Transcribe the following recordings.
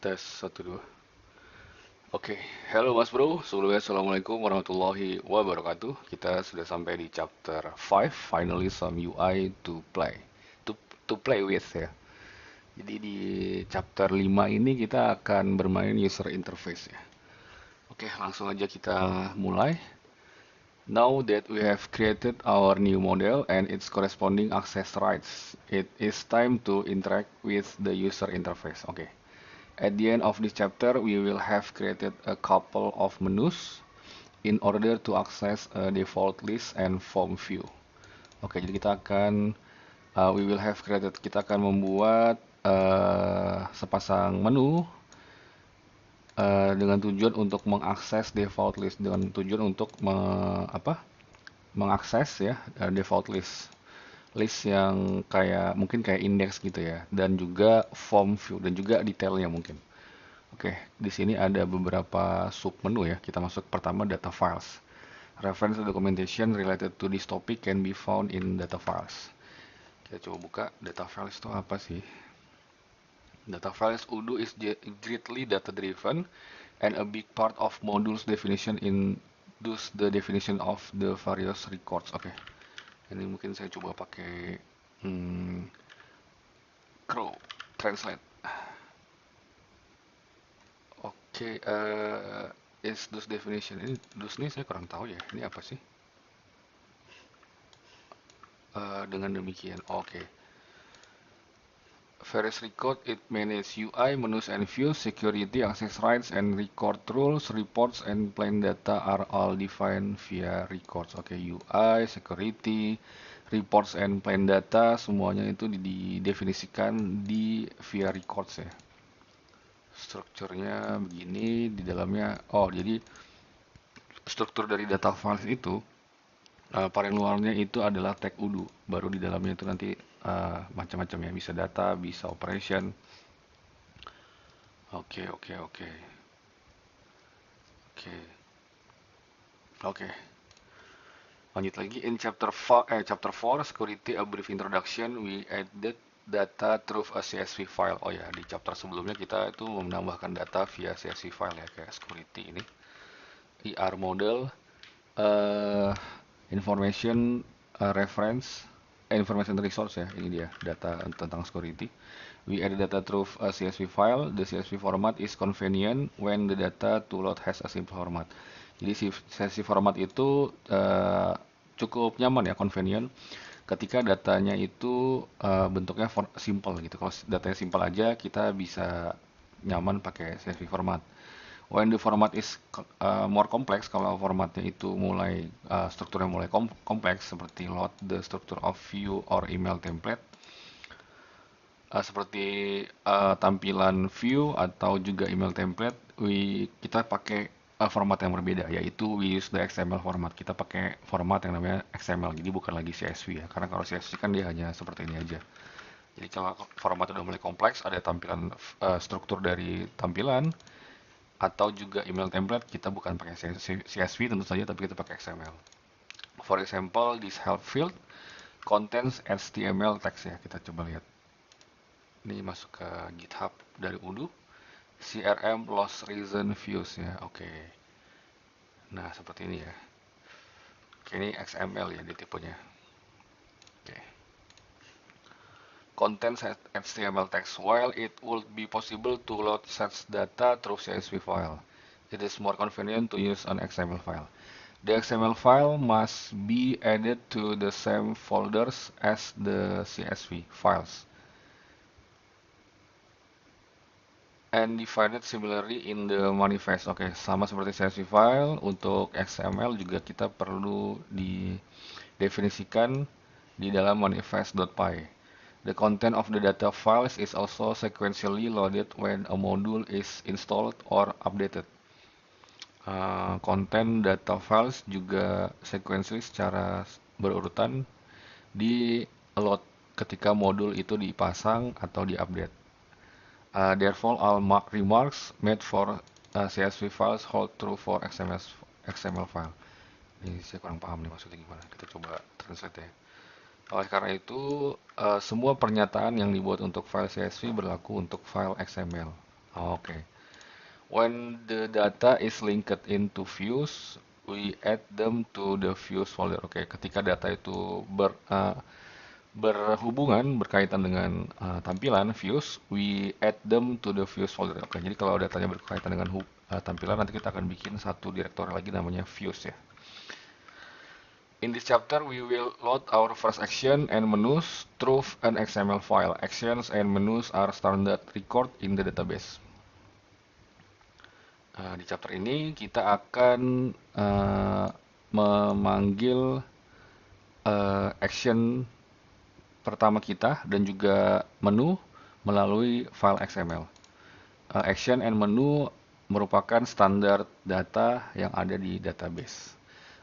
Tes satu dua. Oke, Halo Mas Bro. Sebelumnya Assalamualaikum warahmatullahi wabarakatuh. Kita sudah sampai di chapter 5, finally some UI to play. To play with ya. Jadi di chapter 5 ini kita akan bermain user interface ya. Oke, langsung aja kita mulai. Now that we have created our new model and its corresponding access rights, it is time to interact with the user interface. Oke. At the end of this chapter, we will have created a couple of menus in order to access a default list and form view. Oke, jadi we will have created, kita akan membuat sepasang menu dengan tujuan untuk mengakses default list, dengan tujuan untuk mengakses ya default list yang mungkin kayak index gitu ya, dan juga form view dan juga detailnya mungkin. Oke, di sini ada beberapa submenu ya. Kita masuk pertama data files. Reference documentation related to this topic can be found in data files. Kita coba buka data files itu apa sih? Data files Odoo is greatly data driven and a big part of modules definition in thus the definition of the various records. Oke. Ini mungkin saya coba pakai Crow Translate. Oke, is those definition. Ini those ini saya kurang tahu ya. Ini apa sih? Dengan demikian, oke. Various record it manage UI, menus and views, security, access rights, and record rules, reports, and plain data are all defined via records. Oke, UI, security, reports, and plain data semuanya itu didefinisikan via records ya. Strukturnya begini, di dalamnya, jadi struktur dari data files itu paling luarnya itu adalah tag Odoo, baru di dalamnya itu nanti macam-macam ya, bisa data, bisa operation. Oke, oke, oke. Oke. Oke. Lanjut lagi in chapter 4 security a brief introduction, we added data through a CSV file. Oh ya, di chapter sebelumnya kita itu menambahkan data via CSV file ya, kayak security ini. ER model, information information resource ya, ini dia data tentang security. We add data through a CSV file. The CSV format is convenient when the data to load has a simple format. Jadi si CSV format itu cukup nyaman ya, convenient ketika datanya itu bentuknya simple gitu. Kalau datanya simple aja kita bisa nyaman pakai CSV format. When the format is more complex, kalau formatnya itu strukturnya mulai kompleks seperti load the structure of view or email template, seperti tampilan view atau juga email template, kita pakai format yang berbeda, yaitu we use the XML format. Kita pakai format yang namanya XML, jadi bukan lagi CSV ya, karena kalau CSV kan dia hanya seperti ini aja. Jadi kalau format udah mulai kompleks, ada tampilan struktur dari tampilan, atau juga email template, kita bukan pakai CSV tentu saja, tapi kita pakai XML. For example, this help field contains HTML text ya. Kita coba lihat. Ini masuk ke GitHub dari Odoo. CRM loss reason views ya. Oke. Nah, seperti ini ya. Oke, ini XML ya di tipenya. Oke. Contains HTML text. While it would be possible to load such data through CSV file, it is more convenient to use an XML file. The XML file must be added to the same folders as the CSV files and divided similarly in the manifest. Oke, sama seperti CSV file, untuk XML juga kita perlu didefinisikan di dalam manifest.py. The content of the data files is also sequentially loaded when a module is installed or updated. Konten data files juga sequentially secara berurutan di load ketika modul itu dipasang atau diupdate. Therefore, all remarks made for CSV files hold true for XML file. Ini saya kurang paham nih maksudnya gimana. Kita coba translate ya. Oleh karena itu, semua pernyataan yang dibuat untuk file CSV berlaku untuk file XML. Oke. When the data is linked into views, we add them to the views folder. Oke, ketika data itu berhubungan, berkaitan dengan tampilan views, we add them to the views folder. Oke, jadi kalau datanya berkaitan dengan tampilan, nanti kita akan bikin satu direktori lagi namanya views ya. In this chapter, we will load our first action and menus through an XML file. Actions and menus are standard record in the database. Di chapter ini kita akan memanggil action pertama kita dan juga menu melalui file XML. Action and menu merupakan standar data yang ada di database.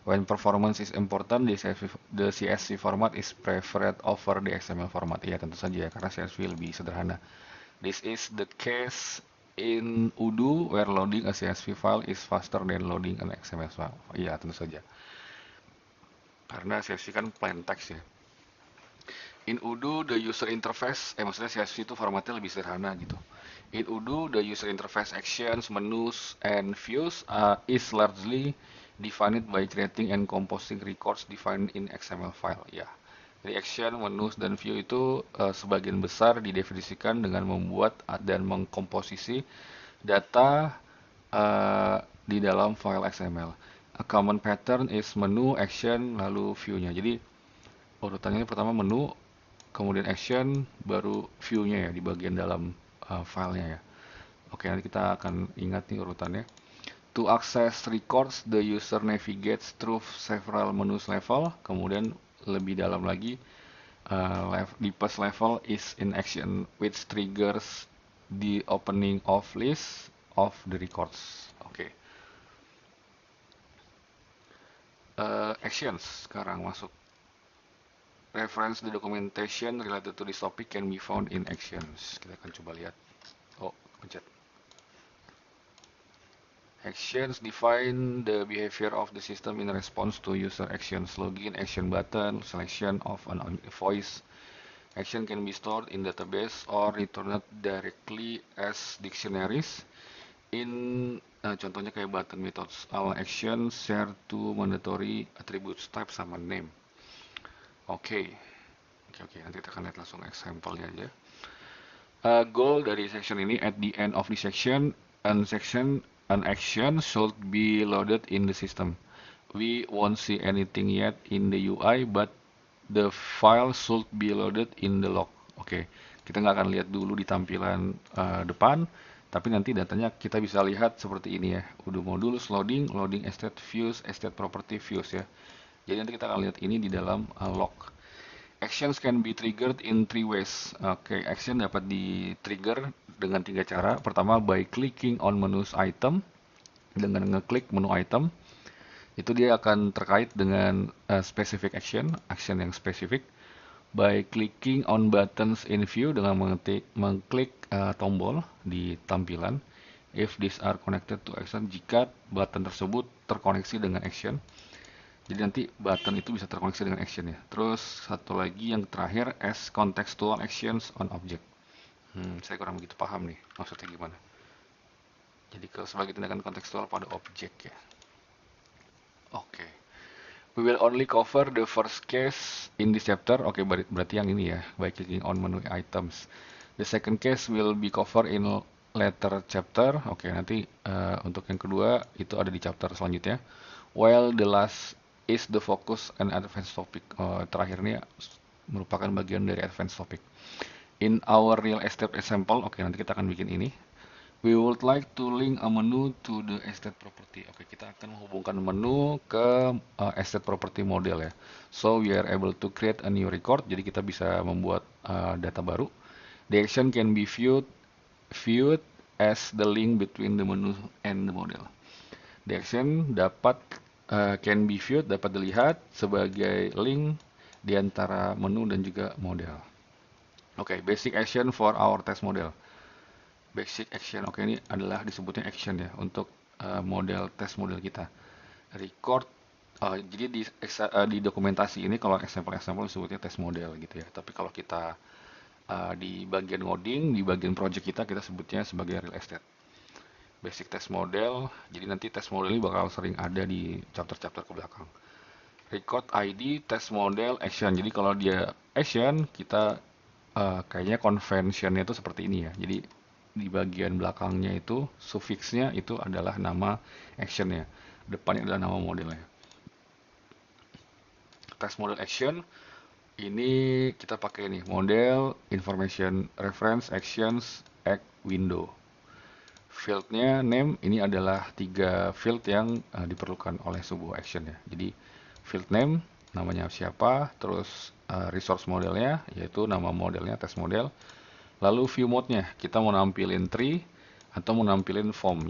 When performance is important, the CSV format is preferred over the XML format. Ya, tentu saja ya, karena CSV lebih sederhana. This is the case in Odoo where loading a CSV file is faster than loading an XML file. Iya, tentu saja. Karena CSV kan plain text ya. In Odoo, the user interface, maksudnya CSV itu formatnya lebih sederhana gitu. In Odoo, the user interface actions, menus, and views is largely defined by creating and composing records defined in XML file. Ya, jadi action, menus, dan view itu sebagian besar didefinisikan dengan membuat dan mengkomposisi data di dalam file XML. A common pattern is menu, action, lalu view-nya. Jadi urutannya pertama menu, kemudian action, baru view-nya ya di bagian dalam filenya ya. Oke, nanti kita akan ingat nih urutannya. To access records, the user navigates through several menus level. Kemudian lebih dalam lagi, deepest level is in action, which triggers the opening of list of the records. Oke. Actions sekarang masuk. Reference the documentation related to this topic can be found in actions. Kita akan coba lihat. Oh, pencet. Actions define the behavior of the system in response to user actions. Login, action button, selection of an voice. Action can be stored in database or returned directly as dictionaries. In contohnya kayak button methods. All actions share two mandatory attributes type sama name. Oke, nanti kita akan lihat langsung example-nya aja. Goal dari section ini, at the end of the section, an action should be loaded in the system. We won't see anything yet in the UI, but the file should be loaded in the log. Oke, kita nggak akan lihat dulu di tampilan depan, tapi nanti datanya kita bisa lihat seperti ini ya. Udah modules, loading estate views, estate property views ya. Jadi nanti kita akan lihat ini di dalam log. Actions can be triggered in three ways. Oke, action dapat di-trigger dengan 3 cara. Pertama, by clicking on menus item. Dengan ngeklik menu item, itu dia akan terkait dengan specific action yang spesifik. By clicking on buttons in view, dengan mengklik tombol di tampilan. If these are connected to action, jika button tersebut terkoneksi dengan action. Jadi nanti button itu bisa terkoneksi dengan action ya. Terus satu lagi yang terakhir, as contextual actions on object. Saya kurang begitu paham nih maksudnya gimana. Jadi sebagai tindakan kontekstual pada objek ya. Oke. We will only cover the first case in this chapter. Oke, berarti yang ini ya, by clicking on menu items. The second case will be covered in later chapter. Oke, nanti untuk yang kedua itu ada di chapter selanjutnya. While the last is the focus and advanced topic. Terakhir ini merupakan bagian dari advanced topic. In our real estate example, oke nanti kita akan bikin ini. We would like to link a menu to the estate property. Oke, kita akan menghubungkan menu ke estate property model ya. So we are able to create a new record. Jadi kita bisa membuat data baru. The action can be viewed as the link between the menu and the model. The action can be viewed, dapat dilihat sebagai link di antara menu dan juga model. Oke, basic action for our test model. Basic action, oke ini adalah disebutnya action ya untuk model test model kita. Record, jadi di dokumentasi ini kalau example disebutnya test model gitu ya. Tapi kalau kita di bagian ngoding, di bagian project kita sebutnya sebagai real estate. basic test model. Jadi nanti test model ini bakal sering ada di chapter-chapter ke belakang. Record ID, test model, action. Jadi kalau dia action, kita kayaknya conventionnya itu seperti ini ya. Jadi di bagian belakangnya itu sufiksnya itu adalah nama actionnya. Depannya adalah nama modelnya. Test model action ini kita pakai nih model, information reference, actions, act, window. Fieldnya name ini adalah 3 field yang diperlukan oleh sebuah action ya. Jadi field name namanya siapa, terus resource modelnya yaitu nama modelnya test model. Lalu view mode-nya kita mau nampilin tree atau mau nampilin form.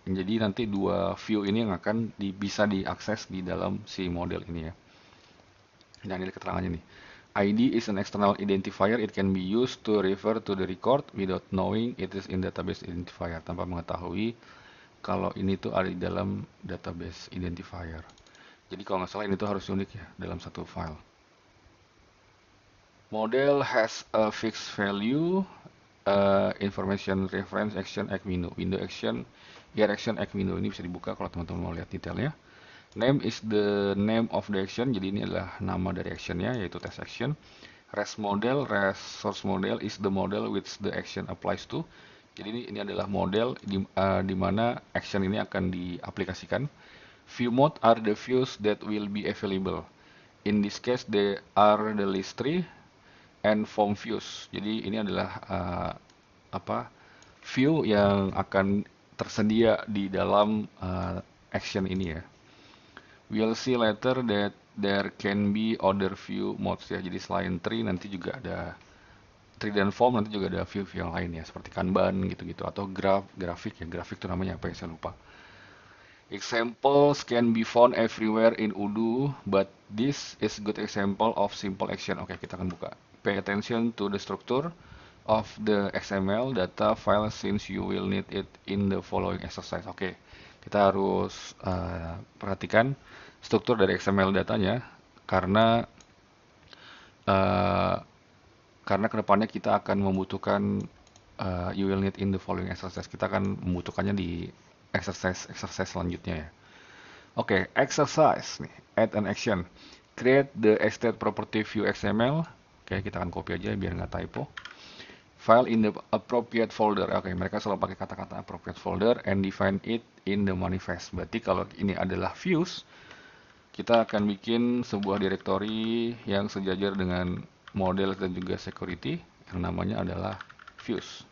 Jadi nanti dua view ini yang akan bisa diakses di dalam si model ini ya. Nah ini keterangannya nih. ID is an external identifier. It can be used to refer to the record without knowing it is in database identifier. Tanpa mengetahui kalau ini tuh ada di dalam database identifier. Jadi kalau nggak salah ini tuh harus unik ya dalam satu file. Model has a fixed value, information reference action act window. Window action, gear action act window. Ini bisa dibuka kalau teman-teman mau lihat detailnya. Name is the name of the action. Jadi ini adalah nama dari actionnya, yaitu test action. Res model, resource model is the model which the action applies to. Jadi ini adalah model di mana action ini akan diaplikasikan. View mode are the views that will be available. In this case, they are the list tree and form views. Jadi ini adalah view yang akan tersedia di dalam action ini ya. We'll see later that there can be other view modes ya. Jadi selain tree nanti juga ada tree dan form, nanti juga ada view yang lain ya, seperti Kanban gitu-gitu atau grafik ya. Grafik itu namanya apa ya, saya lupa. Examples can be found everywhere in Odoo, but this is good example of simple action. Oke, kita akan buka. Pay attention to the structure of the XML data file since you will need it in the following exercise. Oke, kita harus perhatikan struktur dari XML datanya karena kedepannya kita akan membutuhkan you will need in the following exercise. Kita akan membutuhkannya di exercise selanjutnya ya. Oke, exercise nih, add an action. Create the estate property view XML. Oke, kita akan copy aja biar nggak typo. File in the appropriate folder. Oke, mereka selalu pakai kata-kata appropriate folder and define it in the manifest. Berarti kalau ini adalah views, kita akan bikin sebuah directory yang sejajar dengan model dan juga security yang namanya adalah views.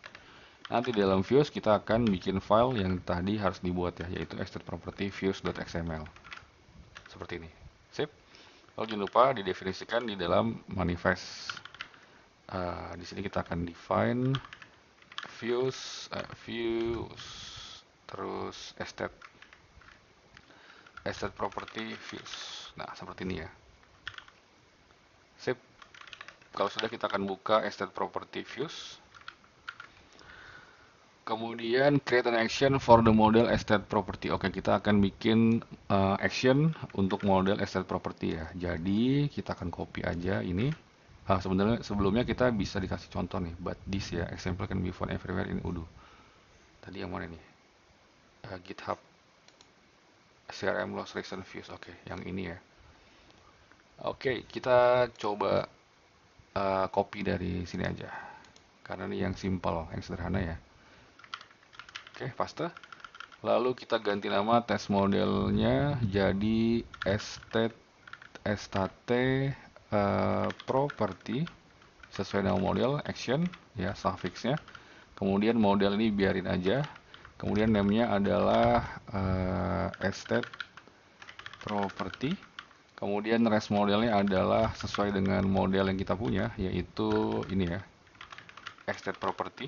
Nanti di dalam views kita akan bikin file yang tadi harus dibuat ya, yaitu extract property views.xml. Seperti ini. Sip. Lalu jangan lupa didefinisikan di dalam manifest. Di sini kita akan define views, terus estate property views. Nah, seperti ini ya. Sip. Kalau sudah, kita akan buka estate property views. Kemudian create an action for the model estate property. Oke, kita akan bikin action untuk model estate property ya. Jadi kita akan copy aja ini. Sebenarnya sebelumnya kita bisa dikasih contoh nih, but this ya, example can be found everywhere in Odoo. Tadi yang mana nih? GitHub CRM loss recent views. Oke, yang ini ya. Oke, kita coba copy dari sini aja. Karena ini yang simple, yang sederhana ya. Oke, paste. Lalu kita ganti nama test modelnya jadi estate property sesuai nama model action ya, suffixnya. Kemudian model ini biarin aja. Kemudian namanya adalah estate property. Kemudian rest modelnya adalah sesuai dengan model yang kita punya, yaitu ini ya, estate property.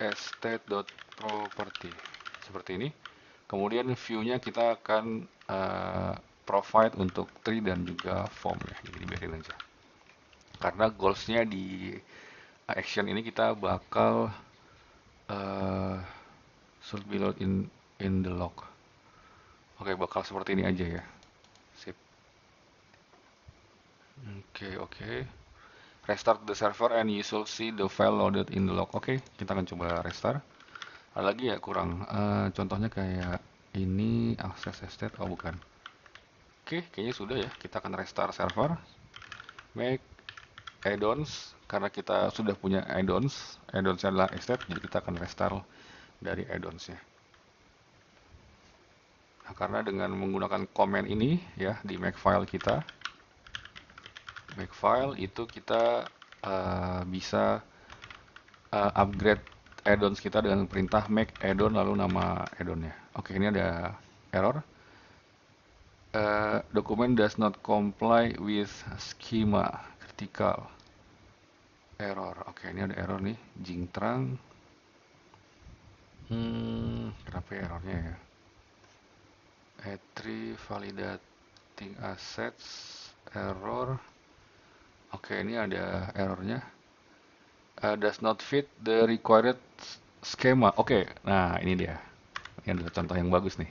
Estate.property seperti ini. Kemudian view-nya kita akan provide untuk tree dan juga form ya, jadi dibiarin aja. Karena goals-nya di action ini kita bakal should be load in the log. Oke, bakal seperti ini aja ya. Sip. Oke. Restart the server and you should see the file loaded in the log. Oke, kita akan coba restart. Ada lagi ya kurang. Contohnya kayak ini akses estate. Oh bukan. Oke, kayaknya sudah ya. Kita akan restart server. Make add-ons. Karena kita sudah punya add-ons. Add-ons adalah estate. Jadi kita akan restart dari add-onsnya. Nah, karena dengan menggunakan command ini ya di makefile kita. Makefile itu kita bisa upgrade add-ons kita dengan perintah make add-on lalu nama add-onnya. Oke, ini ada error. Document does not comply with schema critical error. Oke, ini ada error nih, jingtrang. Kenapa ya errornya ya? Entry validating assets error. Oke, ini ada errornya. Does not fit the required schema. Oke, nah ini dia. Ini adalah contoh yang bagus nih.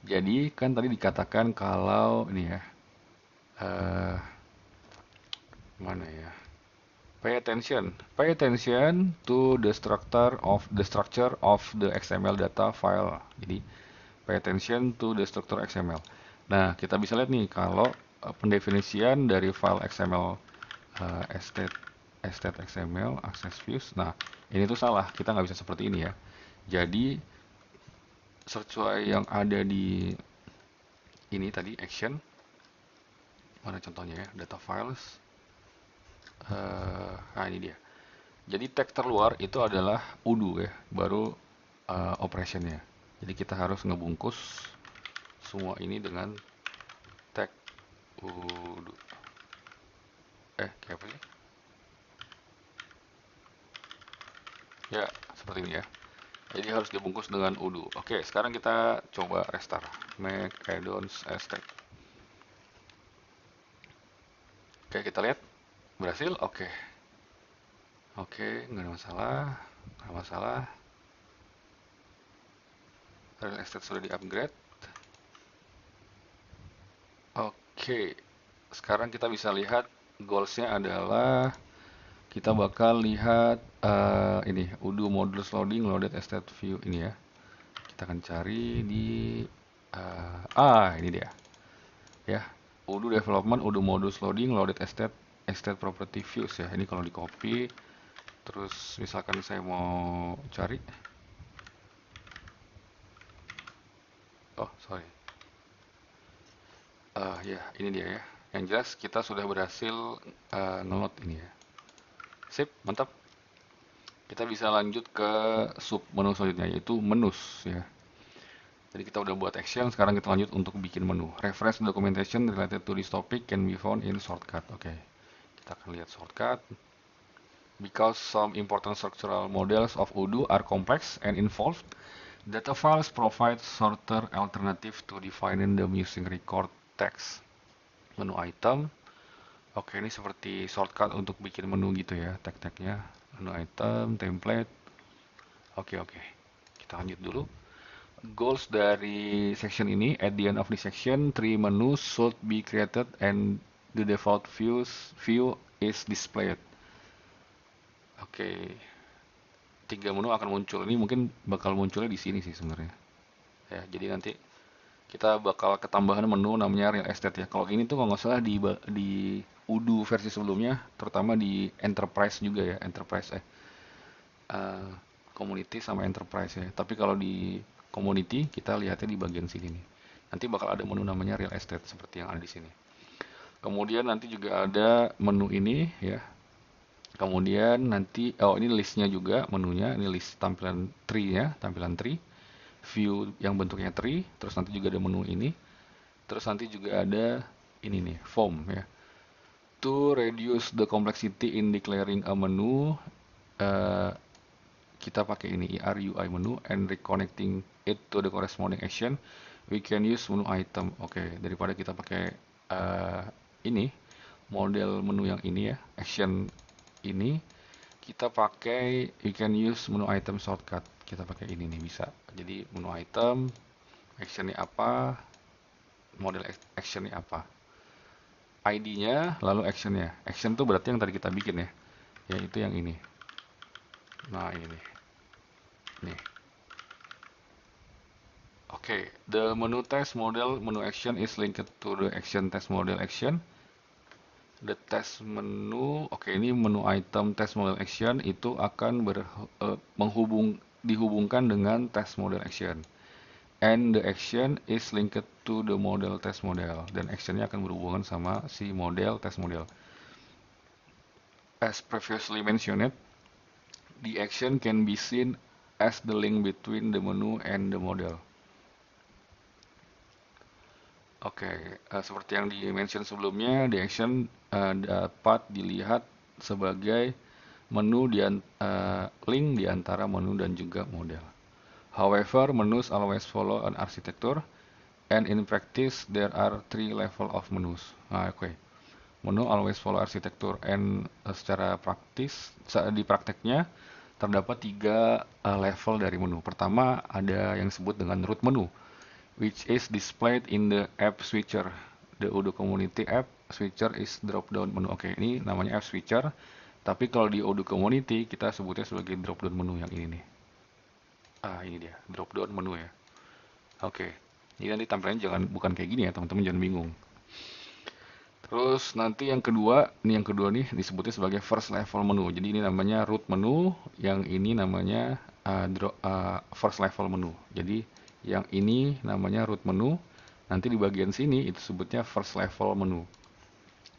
Jadi kan tadi dikatakan kalau ini ya, eh mana ya? Pay attention to the structure of the XML data file. Jadi pay attention to the structure XML. Nah, kita bisa lihat nih kalau pendefinisian dari file XML estate XML access views. Nah, ini tuh salah. Kita nggak bisa seperti ini ya. Jadi sesuai yang ada di ini tadi action. Mana contohnya ya? Data files. Nah ini dia. Jadi tag terluar itu adalah udo ya, baru operationnya. Jadi kita harus ngebungkus semua ini dengan tag udo. Kayak apa sih? Ya, seperti ini ya. Jadi harus dibungkus dengan udo. Oke, sekarang kita coba restart. Make add-ons estate. Oke, kita lihat. Berhasil? Oke. Oke, nggak ada masalah. Nggak ada masalah. Real estate sudah di-upgrade. Oke, sekarang kita bisa lihat goalsnya adalah kita bakal lihat ini udo modules loading loaded estate view ini ya. Kita akan cari di ini dia ya, udo development udo modules loading loaded estate property views ya. Ini kalau di copy terus misalkan saya mau cari, oh sorry, ya ini dia ya. Yang jelas kita sudah berhasil ngeload ini ya. Sip, mantap. Kita bisa lanjut ke sub menu selanjutnya yaitu menus ya. Jadi kita udah buat action, sekarang kita lanjut untuk bikin menu. Reference documentation related to this topic can be found in shortcut. Oke, kita akan lihat shortcut. Because some important structural models of Odoo are complex and involved, data files provide shorter alternative to defining them using record text. Menu item. Oke, ini seperti shortcut untuk bikin menu gitu ya, tag-tagnya. Menu item, template. Oke. Kita lanjut dulu. Goals dari section ini, at the end of the section, 3 menus should be created and the default view is displayed. Oke. 3 menu akan muncul. Ini mungkin bakal munculnya di sini sih sebenarnya. Ya, jadi nanti kita bakal ketambahan menu namanya real estate ya. Kalau ini tuh kalau nggak salah di Udo versi sebelumnya, terutama di enterprise juga ya, enterprise community sama enterprise ya. Tapi kalau di community kita lihatnya di bagian sini nih. Nanti bakal ada menu namanya real estate seperti yang ada di sini. Kemudian nanti juga ada menu ini ya. Kemudian nanti ini listnya juga menunya, ini list tampilan tree ya, tampilan tree, view yang bentuknya tree, terus nanti juga ada menu ini. Terus nanti juga ada ini nih, form ya. To reduce the complexity in declaring a menu, kita pakai ini ERUI menu and reconnecting it to the corresponding action, we can use menu item. Oke, daripada kita pakai ini model menu yang ini ya, action ini, kita pakai we can use menu item shortcut. Kita pakai ini nih bisa. Jadi menu item, actionnya apa, model actionnya apa, ID-nya, lalu actionnya. Action tuh berarti yang tadi kita bikin ya, yaitu yang ini. Nah ini nih. Okay, the menu test model menu action is linked to the action test model action. The test menu, oke, ini menu item test model action itu akan dihubungkan dengan test model action. And the action is linked to the model test model. Dan actionnya akan berhubungan sama si model test model. As previously mentioned, the action can be seen as the link between the menu and the model. Oke, seperti yang di-mention sebelumnya, the action dapat dilihat sebagai link di antara menu dan juga model. However, menus always follow an architecture, and in practice there are 3 level of menus. Oke. Menu always follow architecture, and secara praktis di prakteknya terdapat 3 level dari menu. Pertama ada yang disebut dengan root menu, which is displayed in the app switcher. The Odoo Community app switcher is drop down menu. Oke, ini namanya app switcher. Tapi kalau di Odoo Community kita sebutnya sebagai drop down menu yang ini nih. Ini dia, drop down menu ya. Oke. Ini nanti tampilannya bukan kayak gini ya, teman-teman jangan bingung. Terus nanti yang kedua nih disebutnya sebagai first level menu. Jadi ini namanya root menu, yang ini namanya first level menu. Jadi yang ini namanya root menu, nanti di bagian sini itu sebutnya first level menu.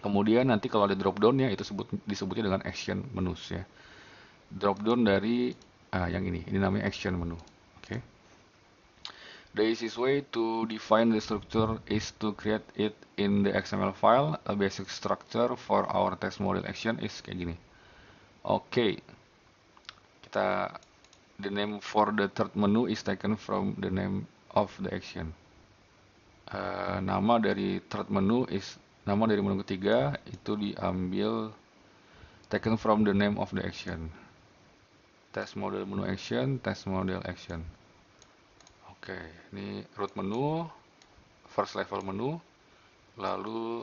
Kemudian nanti kalau ada drop down-nya itu disebutnya dengan action menus ya. Drop down dari yang ini namanya action menu. Oke. The easiest way to define the structure is to create it in the XML file. A basic structure for our test model action is kayak gini. Oke. The name for the third menu is taken from the name of the action. Nama dari menu ketiga itu diambil taken from the name of the action. Test model menu action, test model action. Oke, ini root menu, first level menu, lalu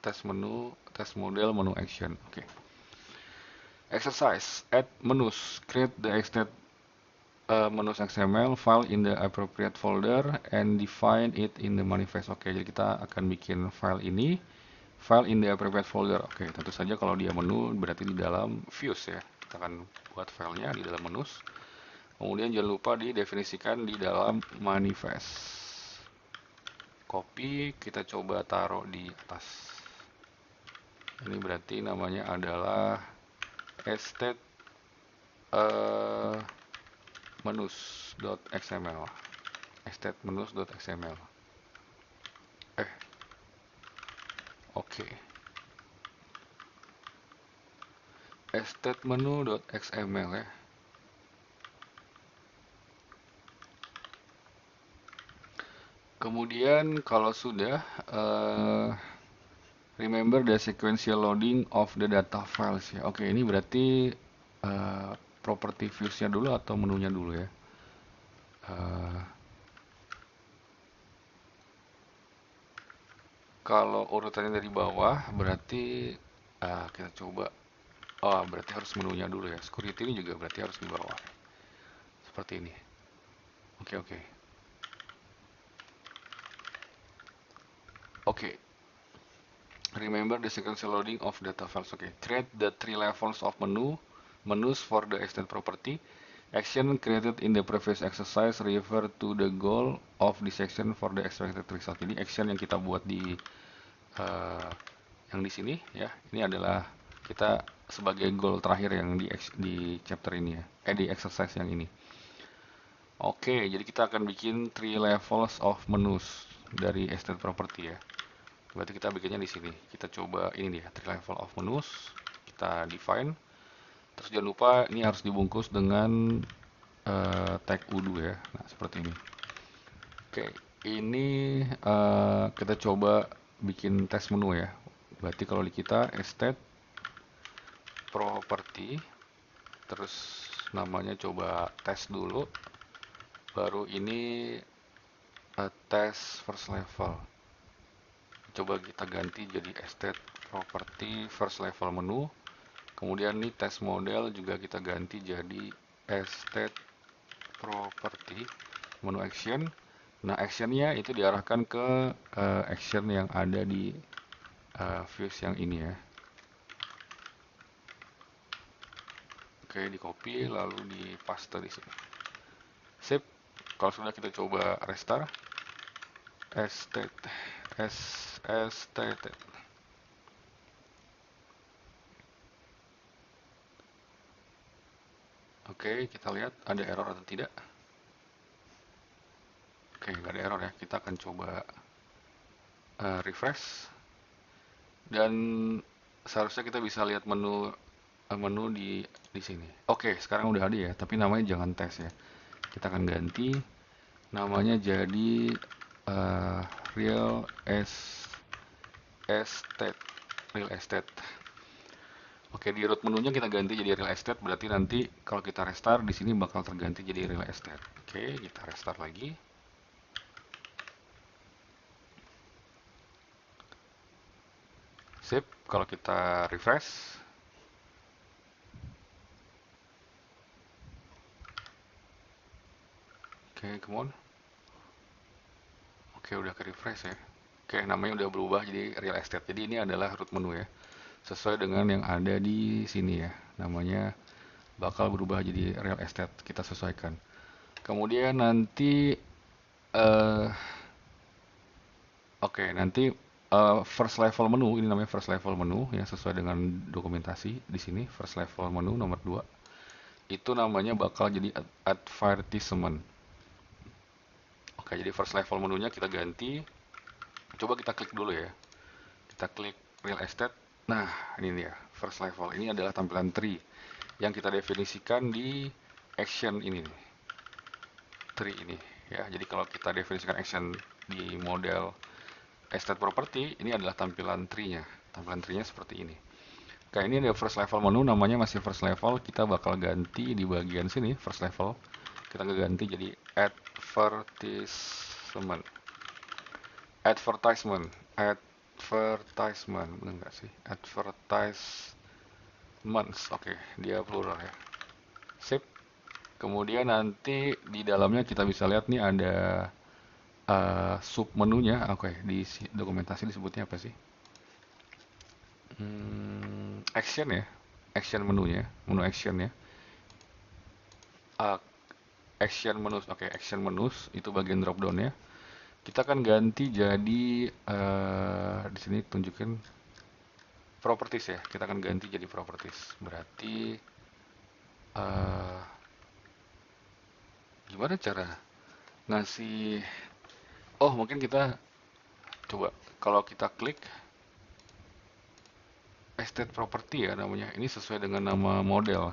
test model menu action. Oke. Exercise, add menus, create the extended menus XML file in the appropriate folder and define it in the manifest. Oke, jadi kita akan bikin file in the appropriate folder. Oke, tentu saja kalau dia menu berarti di dalam views ya. Kita akan buat filenya di dalam menus. Kemudian jangan lupa didefinisikan di dalam manifest. Copy, kita coba taruh di atas. Ini berarti namanya adalah estate menus.xml. Estate menus.xml. Oke. Estate menu.xml ya. Kemudian kalau sudah remember the sequential loading of the data files ya. Oke, ini berarti property views-nya dulu atau menunya dulu ya. Kalau urutannya dari bawah berarti kita coba. Berarti harus menunya dulu ya. Security ini juga berarti harus di bawah. Seperti ini. Oke. Remember the sequential loading of data files. Create the 3 levels of menus for the extended property. Action created in the previous exercise refer to the goal of this action for the expected result. Jadi action yang kita buat di sini ya, ini adalah kita sebagai goal terakhir yang di chapter ini ya, di exercise yang ini. Oke, jadi kita akan bikin 3 levels of menus dari extended property ya. Berarti kita bikinnya di sini. Kita coba ini dia, 3 level of menus. Kita define. Terus jangan lupa ini harus dibungkus dengan tag Odoo ya. Nah, seperti ini. Oke, ini kita coba bikin test menu ya. Berarti kalau di kita estate property, terus namanya coba test dulu. Baru ini test first level. Coba kita ganti jadi estate property first level menu. Kemudian nih test model juga kita ganti jadi estate property menu action. Nah, actionnya itu diarahkan ke action yang ada di views yang ini ya. Oke, di copy lalu di paste di sini. Sip. Kalau sudah kita coba restart. STT. Oke, kita lihat ada error atau tidak. Oke, nggak ada error ya. Kita akan coba refresh. Dan seharusnya kita bisa lihat menu di sini. Oke, sekarang udah ada ya, tapi namanya jangan tes ya. Kita akan ganti namanya jadi uh, real estate. Real estate. Oke, di root menunya kita ganti jadi real estate, berarti nanti kalau kita restart di sini bakal terganti jadi real estate. Oke, kita restart lagi. Sip, kalau kita refresh. Oke, come on. Oke, udah ke refresh ya. Oke, namanya udah berubah jadi real estate. Jadi ini adalah root menu ya. Sesuai dengan yang ada di sini ya. Namanya bakal berubah jadi real estate. Kita sesuaikan. Kemudian nanti oke, nanti first level menu, ini namanya first level menu ya, sesuai dengan dokumentasi di sini. First level menu nomor 2 itu namanya bakal jadi advertisement. Oke, jadi first level menunya kita ganti. Coba kita klik dulu ya. Kita klik real estate. Nah, ini dia first level. Ini adalah tampilan tree yang kita definisikan di action ini nih. Tree ini ya. Jadi kalau kita definisikan action di model estate property, ini adalah tampilan tree-nya. Tampilan tree-nya seperti ini. Kayak ini ada first level menu, namanya masih first level. Kita bakal ganti di bagian sini first level. Kita ganti jadi advertisement. Advertisement, benar nggak sih? Advertisements, oke, dia plural ya. Sip. Kemudian nanti di dalamnya kita bisa lihat nih ada sub menunya. Oke, di dokumentasi disebutnya apa sih? Action ya, action menunya, menu action ya. Uh, action menus, oke, action menus itu bagian drop down ya. Kita akan ganti jadi di sini tunjukin properties ya. Kita akan ganti jadi properties. Berarti gimana cara ngasih? Oh, mungkin kita coba kalau kita klik estate property ya namanya. Ini sesuai dengan nama model,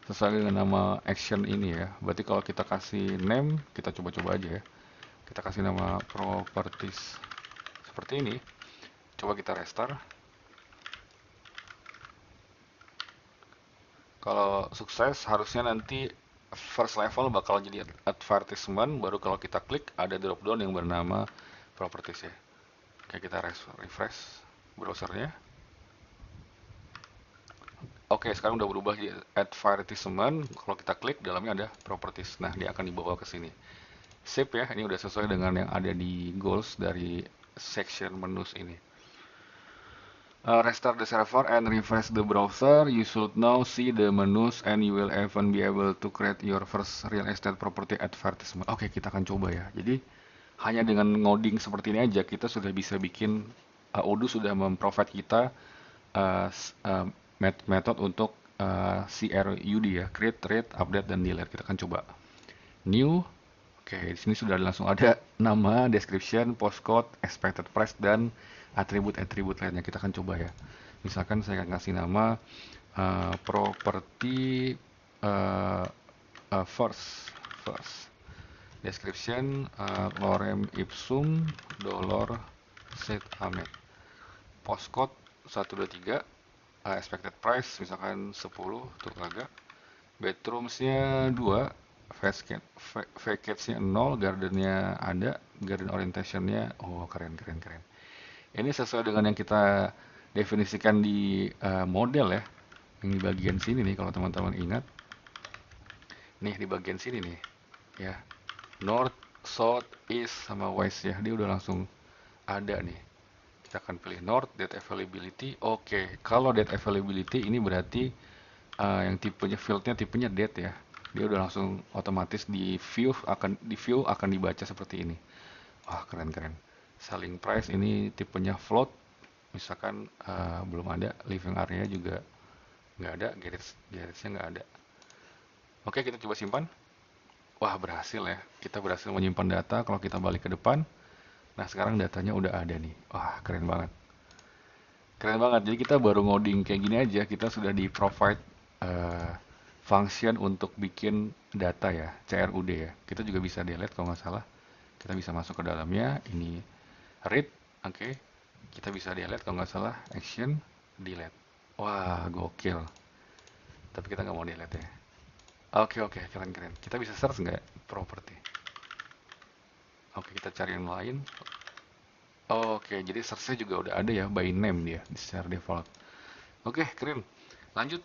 sesuai dengan nama action ini ya. Berarti kalau kita kasih name, kita coba-coba aja ya. Kita kasih nama properties seperti ini. Coba kita restart. Kalau sukses harusnya nanti first level bakal jadi advertisement, baru kalau kita klik ada drop down yang bernama properties ya. Oke, kita refresh browsernya. Oke, sekarang udah berubah jadi advertisement. Kalau kita klik dalamnya ada properties. Nah, dia akan dibawa ke sini. Sip ya, ini udah sesuai dengan yang ada di goals dari section menus ini. Restart the server and refresh the browser. You should now see the menus and you will even be able to create your first real estate property advertisement. Oke, kita akan coba ya. Jadi hanya dengan ngoding seperti ini aja kita sudah bisa bikin Odoo sudah memprovide kita metode untuk CRUD ya, create, read, update, dan delete. Kita akan coba new. Oke, di sini sudah langsung ada nama, description, postcode, expected price, dan atribut-atribut lainnya. Kita akan coba ya. Misalkan saya akan kasih nama property first. Description lorem ipsum dolor set amet. Postcode 123, expected price misalkan 10 untuk laga. Bedroomsnya 2, vacates-nya 0, gardennya ada, garden orientationnya, oh keren. Ini sesuai dengan yang kita definisikan di model ya, yang di bagian sini nih kalau teman-teman ingat. Nih di bagian sini nih, ya. North, South, East, sama West ya. Dia udah langsung ada nih. Kita akan pilih North, date availability. Oke, kalau date availability ini berarti yang tipenya fieldnya tipenya date ya. Dia udah langsung otomatis di view akan dibaca seperti ini. Wah, keren-keren. Selling price ini tipenya float. Misalkan belum ada, living area juga nggak ada, garage-nya nggak ada. Oke, kita coba simpan. Wah, berhasil ya. Kita berhasil menyimpan data. Kalau kita balik ke depan, nah sekarang datanya udah ada nih. Wah, keren banget. Keren banget. Jadi kita baru ngoding kayak gini aja, kita sudah di provide eh, function untuk bikin data ya, CRUD ya. Kita juga bisa delete kalau nggak salah. Kita bisa masuk ke dalamnya. Ini read, oke. Kita bisa delete kalau nggak salah. Action, delete. Wah, gokil. Tapi kita nggak mau delete ya. Oke, oke, keren-keren. Kita bisa search nggak property? Oke, kita cari yang lain. Oke, jadi search-nya juga udah ada ya, by name dia, di secara default. Oke, keren. Lanjut.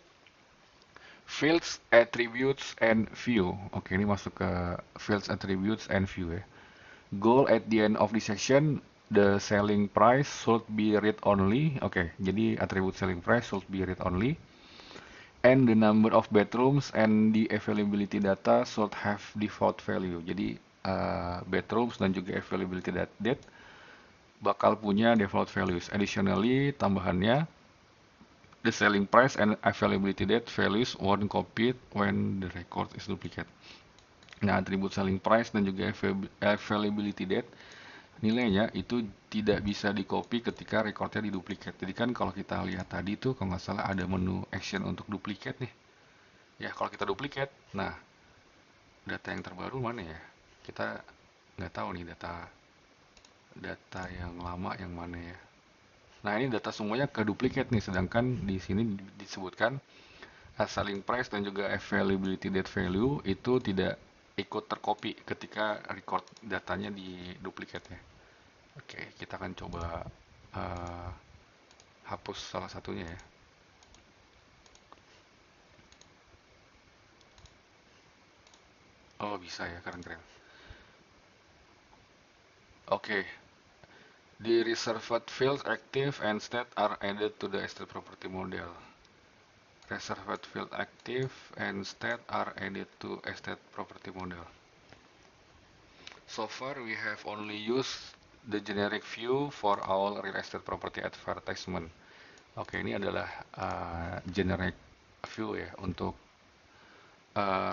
Fields, attributes, and view. Oke, ini masuk ke fields, attributes, and view ya. Goal at the end of the section, the selling price should be read only. Oke, jadi attribute selling price should be read only. And the number of bedrooms and the availability data should have default value. Jadi bedrooms dan juga availability date bakal punya default values. Additionally, tambahannya, the selling price and availability date values won't copied when the record is duplicate. Nah, atribut selling price dan juga availability date nilainya itu tidak bisa di copy ketika recordnya di duplicate. Jadi kan kalau kita lihat tadi tuh kalau nggak salah ada menu action untuk duplicate nih. Ya kalau kita duplicate, nah data yang terbaru mana ya? Kita nggak tahu nih data yang lama yang mana ya. Nah ini data semuanya ke duplicate nih, sedangkan di sini disebutkan selling price dan juga availability date value itu tidak ikut tercopy ketika record datanya di duplicate ya. Oke, kita akan coba uh, hapus salah satunya ya. Oh bisa ya, keren-keren. Oke, the reserved fields active and state are added to the estate property model. Reserved field active and state are added to estate property model. So far we have only used the generic view for our real estate property advertisement. Oke, ini adalah generic view ya untuk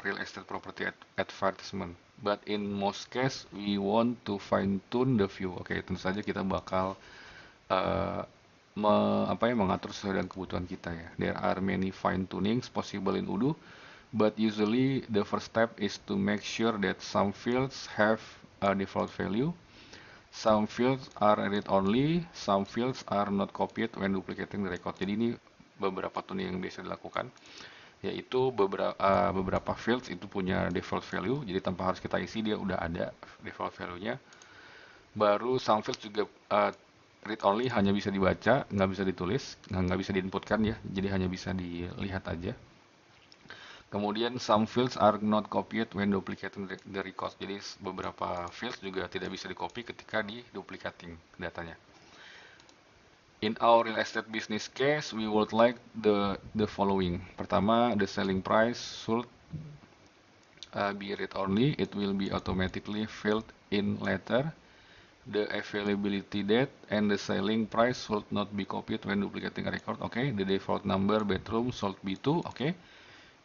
real estate property advertisement. But in most case we want to fine tune the view. Oke, tentu saja kita bakal uh, mengatur sesuai dengan kebutuhan kita ya. There are many fine tunings possible in Udo, but usually the first step is to make sure that some fields have a default value, some fields are read only, some fields are not copied when duplicating the record. Jadi ini beberapa tuning yang biasa dilakukan, yaitu beberapa fields itu punya default value, jadi tanpa harus kita isi dia udah ada default value-nya. Baru some fields juga read only, hanya bisa dibaca, nggak bisa ditulis, nggak bisa diinputkan ya, jadi hanya bisa dilihat aja. Kemudian some fields are not copied when duplicating the record. Jadi beberapa fields juga tidak bisa di copy ketika di duplicating datanya. In our real estate business case, we would like the following. Pertama, the selling price should be read only. It will be automatically filled in later. The availability date and the selling price should not be copied when duplicating a record. Okay, the default number bedroom should be 2. Okay,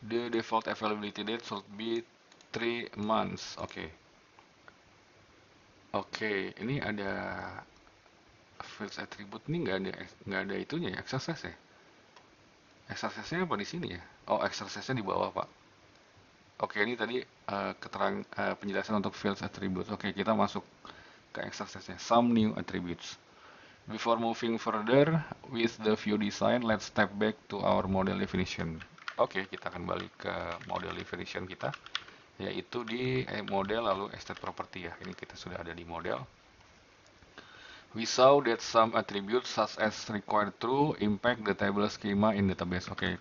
the default availability date should be 3 months. Okay. Oke, ini ada fields attribute ini nggak ada itunya ya, exercise ya. Exercise-nya apa di sini ya? Oh, exercise-nya di bawah, Pak. Oke, ini tadi penjelasan untuk fields attribute. Oke, kita masuk ke exercise-nya. Some new attributes. Before moving further with the view design, let's step back to our model definition. Oke, kita akan balik ke model definition kita, yaitu di model lalu estate property ya. Ini kita sudah ada di model. We saw that some attributes such as required true impact the table schema in database. Oke,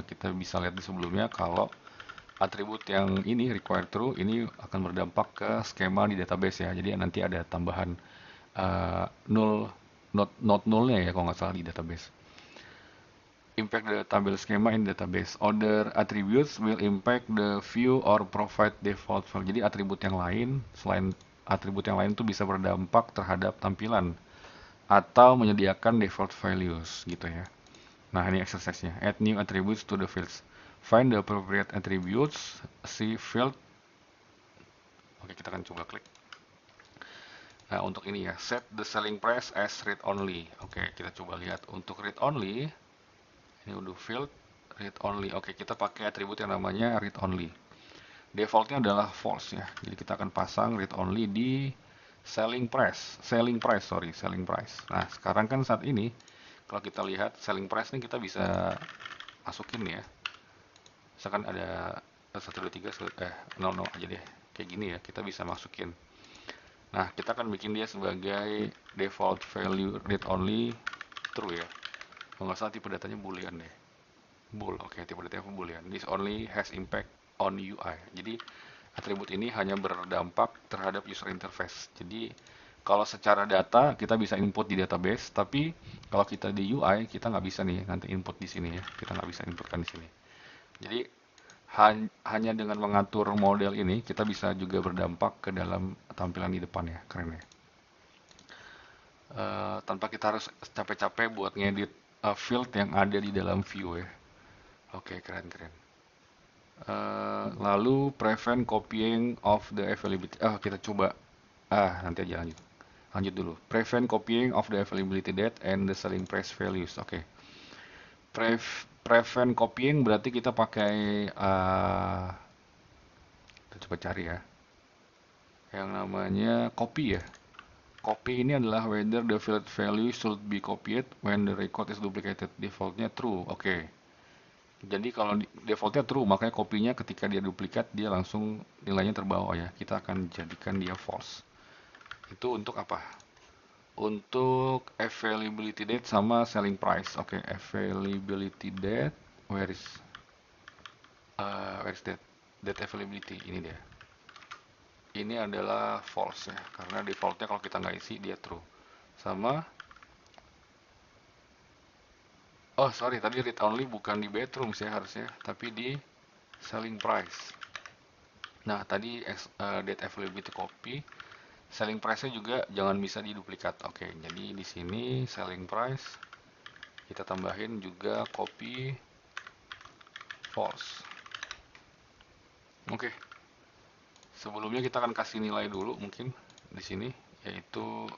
kita bisa lihat di sebelumnya kalau atribut yang ini required true ini akan berdampak ke skema di database ya. Jadi nanti ada tambahan null, not nullnya ya kalau nggak salah di database. Impact the table schema in database. Other attributes will impact the view or provide default value. Jadi atribut yang lain selain atribut yang lain itu bisa berdampak terhadap tampilan atau menyediakan default values gitu ya. Nah, ini exercise-nya. Add new attributes to the fields. Find the appropriate attributes, see field. Oke, kita akan coba klik. Nah, untuk ini ya, set the selling price as read only. Oke, kita coba lihat. Untuk read only, ini udah field read only. Oke, kita pakai atribut yang namanya read only. Defaultnya adalah false ya. Jadi kita akan pasang read only di selling price. Selling price. Nah, sekarang kan saat ini kalau kita lihat selling price ini kita bisa masukin ya. Misalkan ada 1 2 3 0 0 aja deh. Kayak gini ya, kita bisa masukin. Nah, kita akan bikin dia sebagai default value read only true ya. Kalau nggak salah tipe datanya boolean deh. Bool, oke, tipe datanya boolean. This only has impact on UI. Jadi atribut ini hanya berdampak terhadap user interface. Jadi kalau secara data kita bisa input di database, tapi kalau kita di UI kita nggak bisa nih nanti input di sini ya. Kita nggak bisa inputkan di sini. Jadi hanya dengan mengatur model ini kita bisa juga berdampak ke dalam tampilan di depan ya. Keren ya. Tanpa kita harus capek-capek buat ngedit field yang ada di dalam view ya. Oke, keren-keren. Lalu prevent copying of the availability. Kita coba. Nanti aja lanjut. Lanjut dulu. Prevent copying of the availability date and the selling price values. Oke. Prevent copying berarti kita pakai kita coba cari ya. Yang namanya copy ya. Copy ini adalah whether the field value should be copied when the record is duplicated. Defaultnya true. Oke. Jadi kalau defaultnya true, makanya kopinya ketika dia duplikat dia langsung nilainya terbawa ya. Kita akan jadikan dia false. Itu untuk apa? Untuk availability date sama selling price. Oke, availability date, where is that? Date availability ini dia. Ini adalah false ya, karena defaultnya kalau kita nggak isi dia true. Sama Oh, sorry, tadi read only bukan di bedroom sih harusnya, tapi di selling price. Nah, tadi date availability copy, selling price-nya juga jangan bisa diduplikat. Oke, jadi di sini selling price kita tambahin juga copy false. Oke. Sebelumnya kita akan kasih nilai dulu mungkin di sini yaitu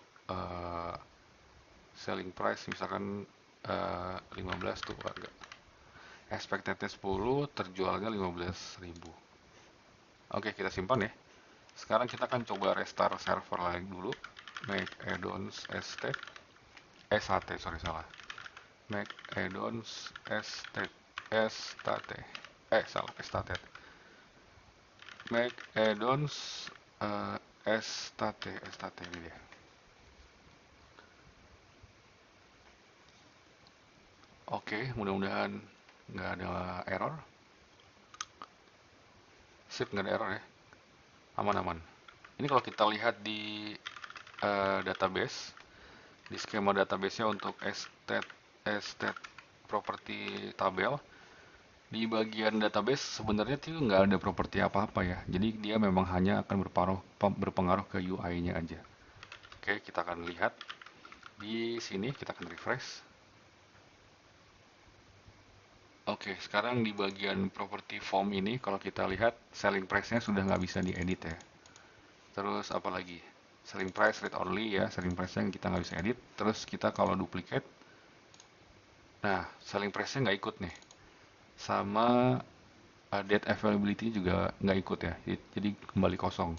selling price misalkan 15 tuh harga. Expected 10, terjualnya 15.000. Oke, kita simpan ya. Sekarang kita akan coba restart server lagi dulu. Make addons state. Sorry salah. Make addons state. State. Make addons state ini dia. Oke, mudah-mudahan nggak ada error. Sip, nggak ada error ya. Aman-aman. Ini kalau kita lihat di database, di skema database-nya untuk estate property tabel, di bagian database sebenarnya itu nggak ada properti apa-apa ya. Jadi dia memang hanya akan berpengaruh ke UI-nya aja. Oke, kita akan lihat di sini, kita akan refresh. Oke, sekarang di bagian property form ini, kalau kita lihat selling price-nya sudah nggak bisa diedit ya. Terus apa lagi? Selling price read only ya, selling price-nya kita nggak bisa edit. Terus kita kalau duplicate, nah selling price-nya nggak ikut nih. Sama date availability juga nggak ikut ya, jadi kembali kosong.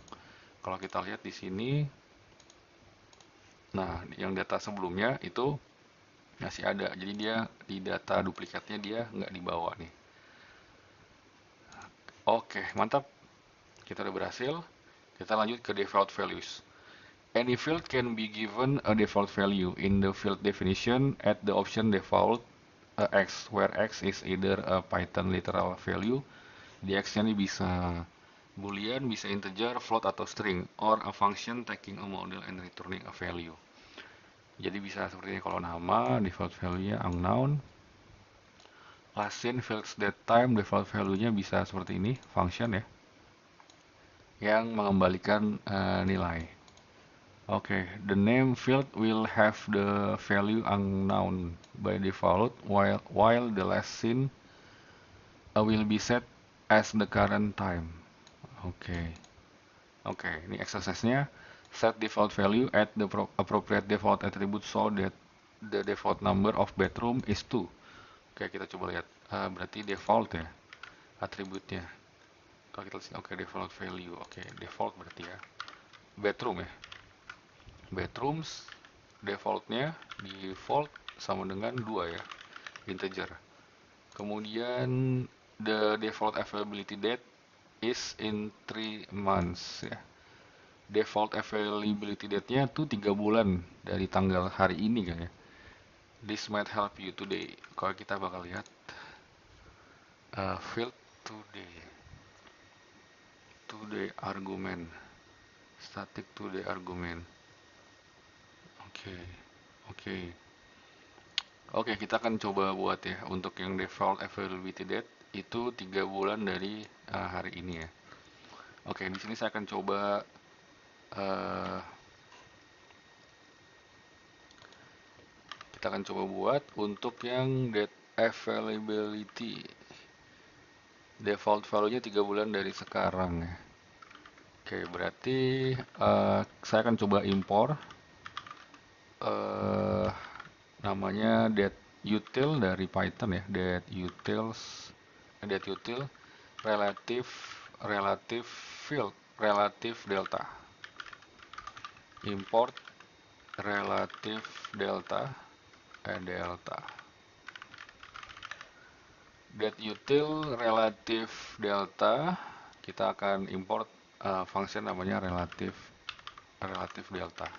Kalau kita lihat di sini, nah yang data sebelumnya itu masih ada, jadi dia di data duplikatnya dia nggak dibawa nih. Oke, mantap, kita udah berhasil. Kita lanjut ke default values. Any field can be given a default value. In the field definition, add the option default x, where x is either a Python literal value, Dx-nya ini bisa boolean, bisa integer, float atau string, or a function taking a model and returning a value. Jadi bisa seperti ini, kalau nama default value-nya unknown, last in fields date time default value-nya bisa seperti ini, function ya, yang mengembalikan nilai. Oke, the name field will have the value unknown by default, while the last in will be set as the current time. Oke, ini exercise-nya. Set default value at the appropriate default attribute so that the default number of bedroom is 2. Oke, kita coba lihat. Berarti default ya, atributnya. Kalau kita lihat, oke, default value. Oke, default berarti ya. Bedroom ya. Bedrooms, defaultnya default sama dengan 2 ya, integer. Kemudian the default availability date is in 3 months ya. Default availability date-nya tuh 3 bulan dari tanggal hari ini kan ya. This might help you today. Kalau kita bakal lihat field today argument, static today argument. Oke, kita akan coba buat ya untuk yang default availability date itu 3 bulan dari hari ini ya. Oke, di sini saya akan coba kita akan coba buat untuk yang date availability. Default value-nya 3 bulan dari sekarang ya. Oke, berarti saya akan coba impor namanya dateutil dari Python ya, dateutil relative field relative delta, import relative delta dateutil relative delta, kita akan import function namanya relative delta.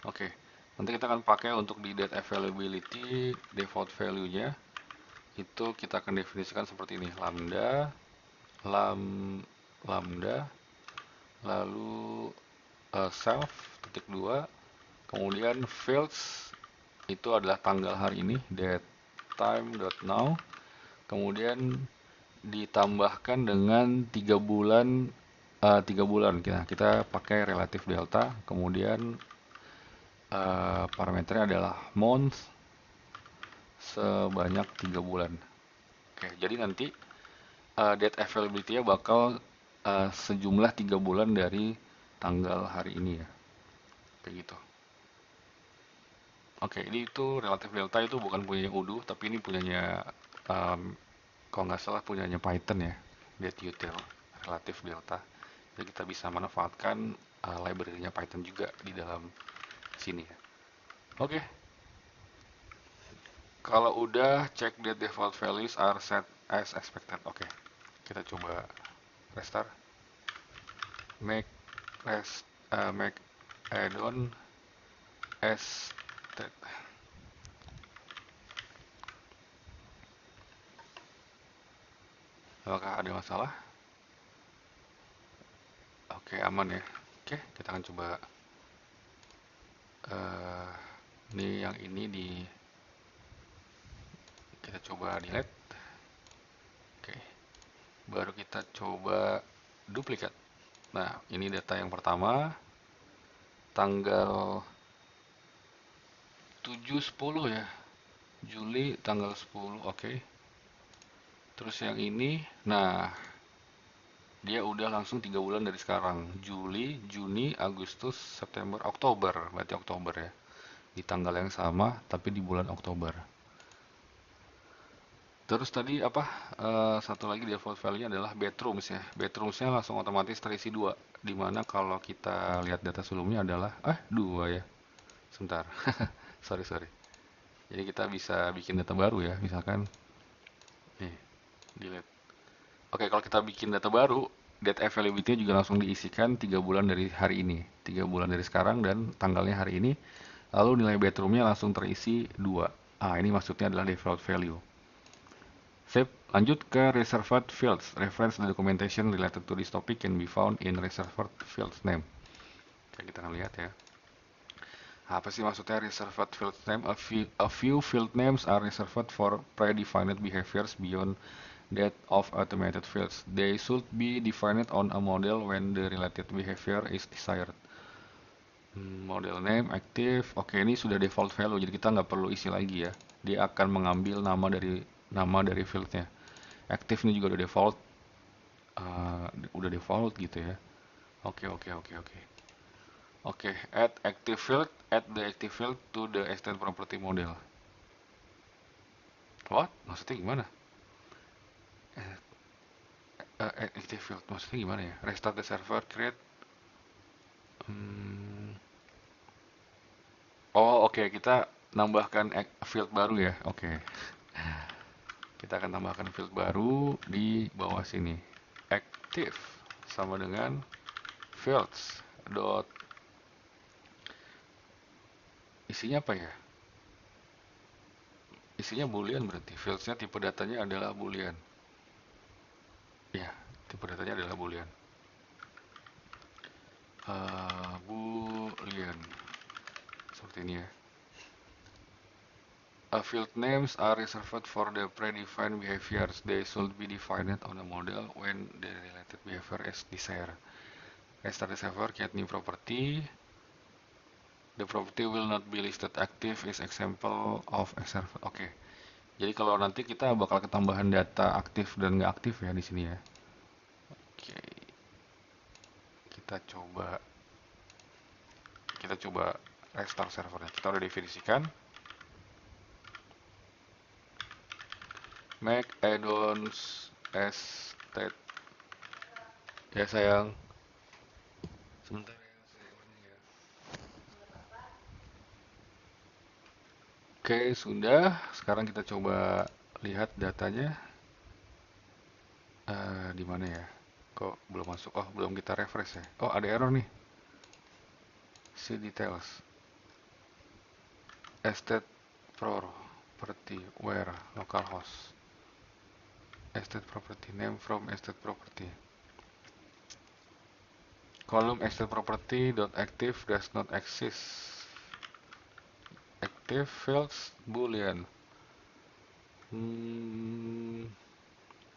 Oke, nanti kita akan pakai untuk di date availability default value-nya itu kita akan definisikan seperti ini, lambda lalu self titik 2, kemudian fields itu adalah tanggal hari ini, date time.now, kemudian ditambahkan dengan 3 bulan kita pakai relative delta, kemudian parameternya adalah month sebanyak 3 bulan. Oke, jadi nanti date availability-nya bakal sejumlah 3 bulan dari tanggal hari ini ya, kayak gitu. Oke, ini itu relative delta itu bukan punya Udo, tapi ini punyanya kalau nggak salah punyanya Python ya, dateutil relative delta. Jadi kita bisa manfaatkan library-nya Python juga di dalam sini ya. Oke, kalau udah check the default values are set as expected. Oke, kita coba restart, make add-on as state. Apakah ada masalah? Oke, aman ya. Oke, kita akan coba ini yang ini kita coba delete. Oke, baru kita coba duplikat. Nah, ini data yang pertama tanggal 7/10 ya, Juli tanggal 10. Oke, terus yang ini, nah dia udah langsung 3 bulan dari sekarang, Juli, Juni, Agustus, September, Oktober, berarti Oktober ya, di tanggal yang sama tapi di bulan Oktober. Terus tadi apa, satu lagi default value-nya adalah bedrooms ya, bedroomsnya langsung otomatis terisi 2, dimana kalau kita lihat data sebelumnya adalah 2 ya, sebentar. sorry, jadi kita bisa bikin data baru ya, misalkan nih, delete. Oke, kalau kita bikin data baru, date availability juga langsung diisikan 3 bulan dari hari ini, 3 bulan dari sekarang dan tanggalnya hari ini, lalu nilai bedroomnya langsung terisi 2. Ini maksudnya adalah default value. Save. Lanjut ke reserved fields. Reference and documentation related to this topic can be found in reserved fields name. Oke, kita akan lihat ya. Apa sih maksudnya reserved field name? A few field names are reserved for predefined behaviors beyond that of automated fields. They should be defined on a model when the related behavior is desired. Model name active. Oke, ini sudah default value, jadi kita nggak perlu isi lagi ya. Dia akan mengambil nama dari fieldnya. Active ini juga udah default gitu ya. Oke. Oke, add the active field to the extend property model. What? Maksudnya gimana? Active field, maksudnya gimana ya? Restart the server, create. Oh, oke, kita nambahkan field baru ya. Oke. Kita akan tambahkan field baru di bawah sini. Active sama dengan fields dot isinya apa ya? Isinya boolean berarti. Fieldsnya tipe datanya adalah boolean. Ya, tipe datanya adalah boolean. Boolean seperti ini ya. Field names are reserved for the predefined behaviors. They should be defined on a model when the related behavior is desired. Restart the server, create new property. The property will not be listed active is example of a server. Oke. Jadi kalau nanti kita bakal ketambahan data aktif dan nggak aktif ya di sini ya. Oke. Kita coba restart servernya. Kita udah definisikan. Make add-ons as state. Ya sayang. Sebentar ya, saya warning ya. Oke, sudah. Sekarang kita coba lihat datanya. Di mana ya? Kok belum masuk? Oh, belum kita refresh ya. Oh, ada error nih. See details. Estate property where localhost. Estate property name from estate property. Column estate property dot active does not exist. Active fields boolean.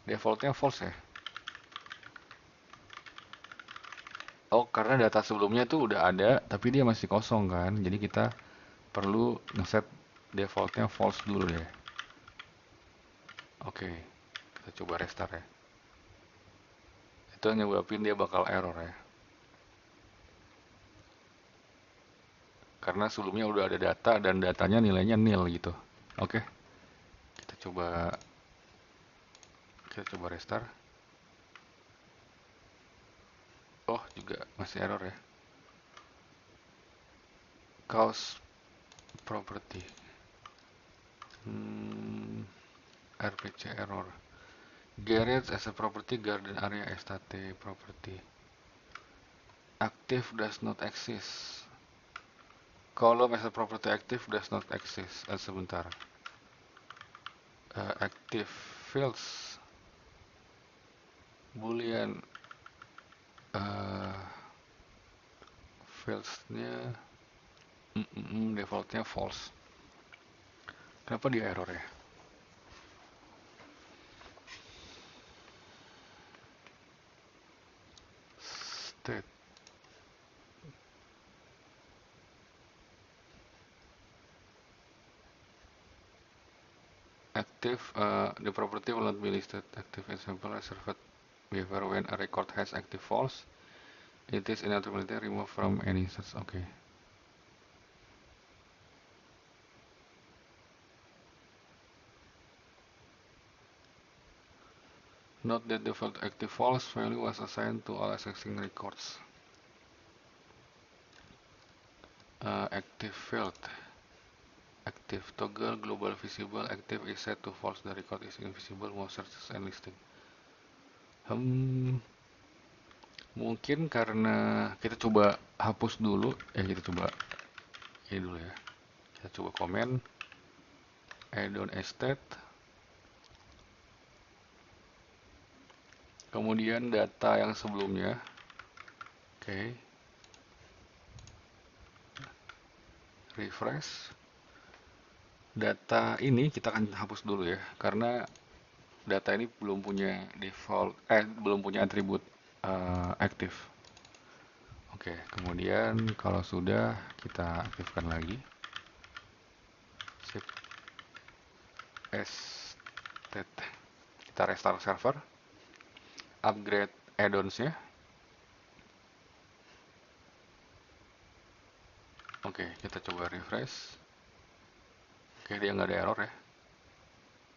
Defaultnya false ya. Oh, karena data sebelumnya tuh udah ada, tapi dia masih kosong kan. Jadi kita perlu ngeset defaultnya false dulu deh. Oke, kita coba restart ya. Itu yang nyebabin dia bakal error ya. Karena sebelumnya udah ada data dan datanya nilainya nil gitu. Oke, kita coba restart. Oh, juga masih error ya. Cause property. RPC error. Garage as a property, garden area estate property. Active does not exist. Column as a property active does not exist. Sebentar. Active fields boolean fieldsnya defaultnya false. Kenapa dia error ya? State active, the property will not be listed active example reserved behavior when a record has active false. It is inaudibility removed from any search. Okay. Note that the default active false value was assigned to all existing records. Active field. Active toggle global visible active is set to false. The record is invisible. Most searches and listing. Mungkin karena kita coba hapus dulu. Kita coba ini dulu ya. Kita coba komen add-on estate Kemudian data yang sebelumnya. Oke, refresh. Data ini kita akan hapus dulu ya, karena data ini belum punya default, belum punya atribut aktif. Oke, kemudian kalau sudah kita aktifkan lagi. Sip, state. Kita restart server, upgrade add-onsnya. Oke, kita coba refresh. Oke, dia nggak ada error ya.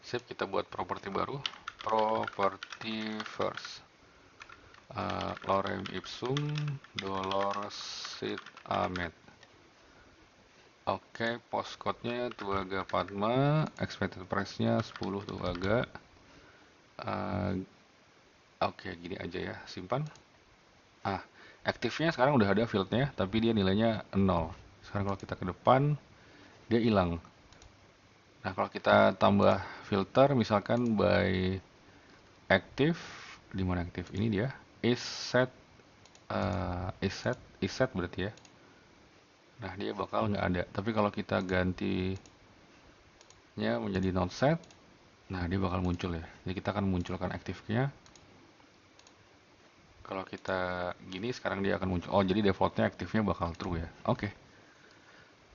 Sip, kita buat properti baru. Property first. Lorem ipsum dolor sit amet. Oke, postcode-nya Tuaga Padma, expected price-nya 10 Tuaga. Oke, gini aja ya, simpan. Aktifnya sekarang udah ada field-nya, tapi dia nilainya 0. Sekarang kalau kita ke depan, dia hilang. Nah, kalau kita tambah filter, misalkan by active, di mana aktif ini dia, is set, is set berarti ya. Nah, dia bakal nggak ada. Tapi kalau kita gantinya menjadi not set, nah dia bakal muncul ya. Jadi kita akan munculkan aktifnya. Kalau kita gini, sekarang dia akan muncul. Oh, jadi defaultnya aktifnya bakal true ya. Oke.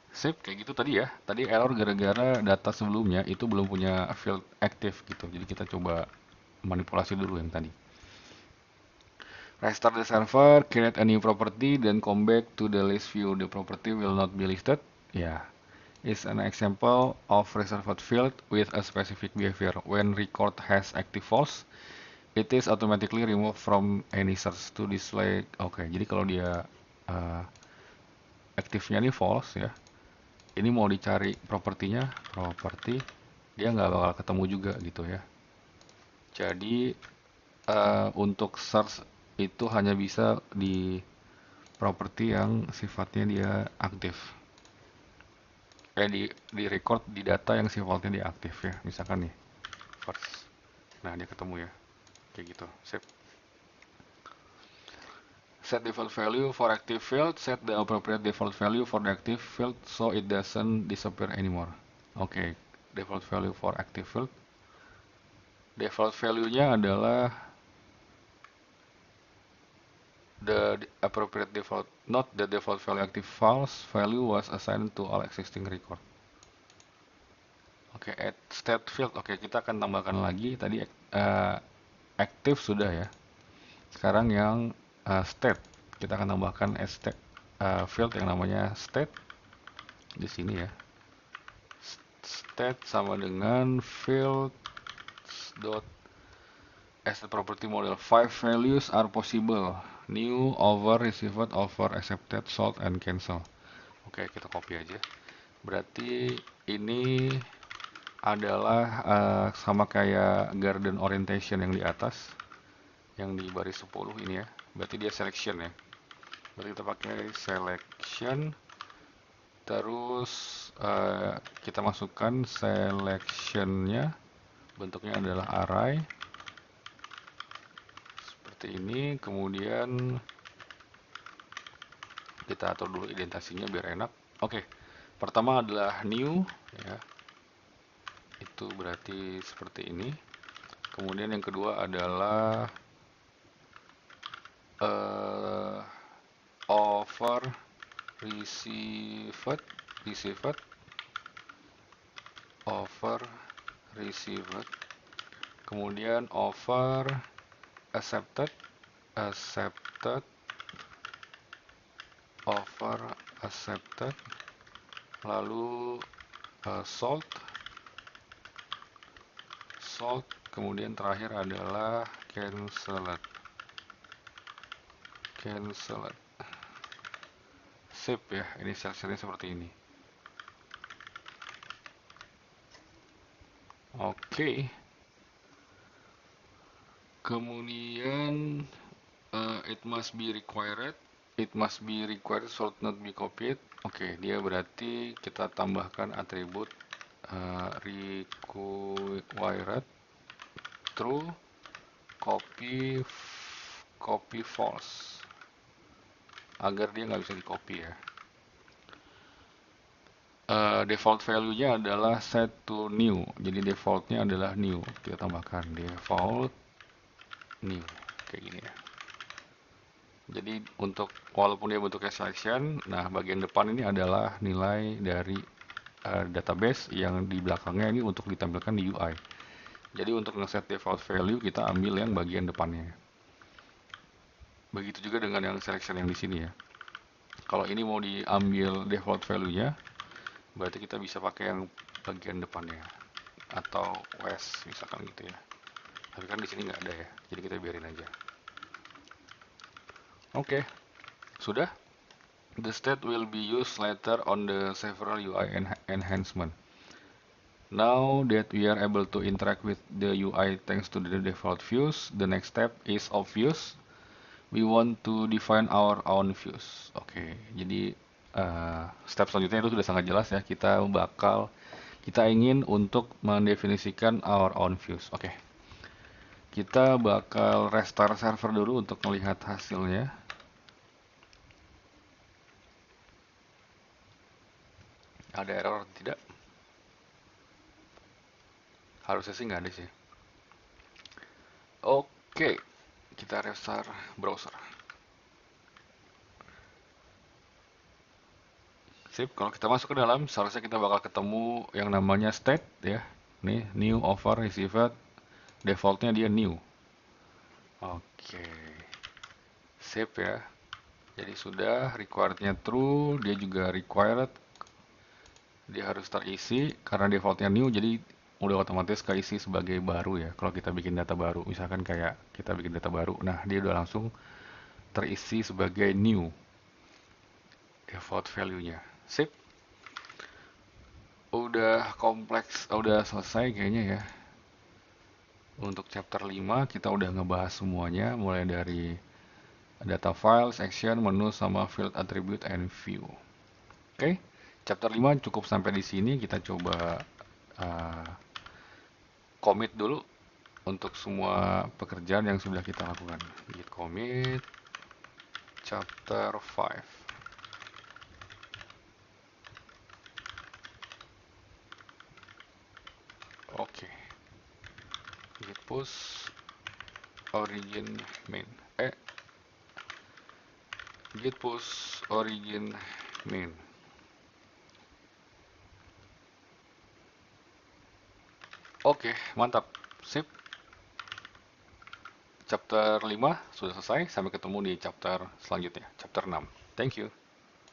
Sip, kayak gitu tadi ya. Tadi error gara-gara data sebelumnya itu belum punya field active gitu. Jadi kita coba manipulasi dulu yang tadi. Restart the server, create a new property, then come back to the list view. The property will not be listed. Ya, is an example of reserved field with a specific behavior. When record has active false, it is automatically removed from any search to display. Oke, jadi kalau dia uh, aktifnya ini false ya, ini mau dicari propertinya, properti, dia nggak bakal ketemu juga gitu ya. Jadi untuk search itu hanya bisa di properti yang sifatnya dia aktif. Di record di data yang sifatnya dia aktif ya. Misalkan nih, first. Nah, dia ketemu ya. Kayak gitu. Sip. Set default value for active field, set the appropriate default value for the active field so it doesn't disappear anymore. Oke, default value for active field. Default value-nya adalah the appropriate default, not the default value active false value was assigned to all existing record. Oke, add state field. Oke, kita akan tambahkan lagi tadi active sudah ya. Sekarang yang state, kita akan tambahkan state field yang namanya state di sini ya. State sama dengan field dot as the property model 5 values are possible: new, over, received, over, accepted, sold, and cancel. Oke, kita copy aja. Berarti ini adalah sama kayak garden orientation yang di atas, yang di baris 10 ini ya. Berarti dia selection ya. Berarti kita pakai selection, terus kita masukkan selectionnya, bentuknya adalah array seperti ini. Kemudian kita atur dulu indentasinya biar enak. Oke, pertama adalah new ya, itu berarti seperti ini. Kemudian yang kedua adalah over, received, over, received. Kemudian over, accepted, over, accepted. Lalu sold, kemudian terakhir adalah cancelled. Sip ya, ini seleksinya seperti ini. Oke. Kemudian it must be required, should not be copied. Oke, dia berarti kita tambahkan atribut required true copy copy false agar dia nggak bisa di copy ya. Default value-nya adalah set to new, jadi defaultnya adalah new. Kita tambahkan default new kayak gini ya. Jadi untuk walaupun dia bentuknya selection, nah bagian depan ini adalah nilai dari database yang di belakangnya ini untuk ditampilkan di UI. Jadi untuk ngeset default value kita ambil yang bagian depannya. Begitu juga dengan yang selection yang di sini ya. Kalau ini mau diambil default value-nya, berarti kita bisa pakai yang bagian depannya atau west misalkan gitu ya. Tapi kan di sini nggak ada ya, jadi kita biarin aja. Oke, sudah. The state will be used later on the several UI enhancement. Now that we are able to interact with the UI thanks to the default views, the next step is obvious. We want to define our own views. Oke, jadi step selanjutnya itu sudah sangat jelas ya. Kita ingin untuk mendefinisikan our own views. Oke, kita bakal restart server dulu untuk melihat hasilnya. Ada error atau tidak? Harusnya sih nggak ada sih. Oke, kita restart browser. Sip, kalau kita masuk ke dalam, seharusnya kita bakal ketemu yang namanya state ya. Nih, new offer received, defaultnya dia new. Oke, sip ya. Jadi sudah requirednya true, dia juga required, dia harus terisi karena defaultnya new, jadi udah otomatis keisi sebagai baru ya. Kalau kita bikin data baru, misalkan kayak kita bikin data baru, nah dia udah langsung terisi sebagai new default value-nya. Sip. Udah kompleks, udah selesai kayaknya ya. Untuk chapter 5 kita udah ngebahas semuanya, mulai dari data file, section, menu, sama field attribute and view. Oke, chapter 5 cukup sampai di sini. Kita coba commit dulu untuk semua pekerjaan yang sudah kita lakukan. Git commit chapter 5. Oke, git push origin main. Git push origin main. Oke, mantap. Sip. Chapter 5 sudah selesai. Sampai ketemu di chapter selanjutnya, chapter 6. Thank you.